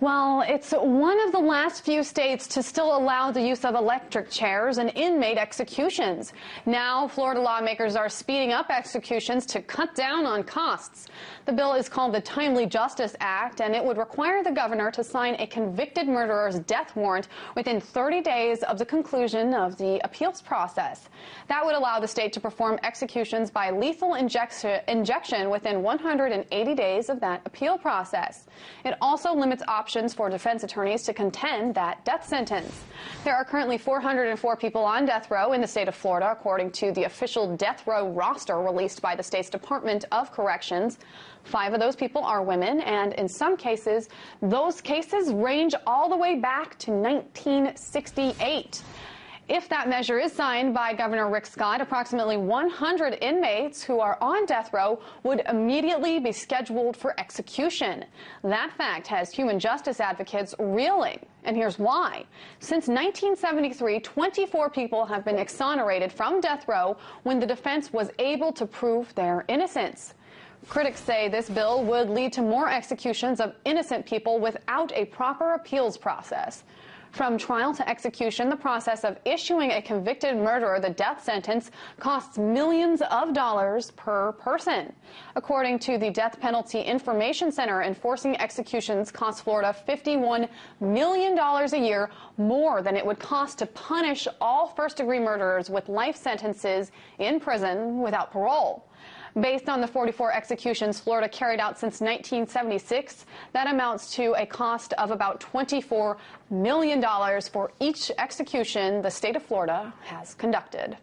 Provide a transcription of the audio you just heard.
Well, it's one of the last few states to still allow the use of electric chairs in inmate executions. Now, Florida lawmakers are speeding up executions to cut down on costs. The bill is called the Timely Justice Act, and it would require the governor to sign a convicted murderer's death warrant within 30 days of the conclusion of the appeals process. That would allow the state to perform executions by lethal injection within 180 days of that appeal process. It also limits options for defense attorneys to contend that death sentence. There are currently 404 people on death row in the state of Florida, according to the official death row roster released by the state's Department of Corrections. 5 of those people are women, and in some cases, those cases range all the way back to 1968. If that measure is signed by Governor Rick Scott, approximately 100 inmates who are on death row would immediately be scheduled for execution. That fact has human justice advocates reeling, and here's why. Since 1973, 24 people have been exonerated from death row when the defense was able to prove their innocence. Critics say this bill would lead to more executions of innocent people without a proper appeals process. From trial to execution, the process of issuing a convicted murderer the death sentence costs millions of dollars per person. According to the Death Penalty Information Center, enforcing executions costs Florida $51 million a year, more than it would cost to punish all first-degree murderers with life sentences in prison without parole. Based on the 44 executions Florida carried out since 1976, that amounts to a cost of about $24 million for each execution the state of Florida has conducted.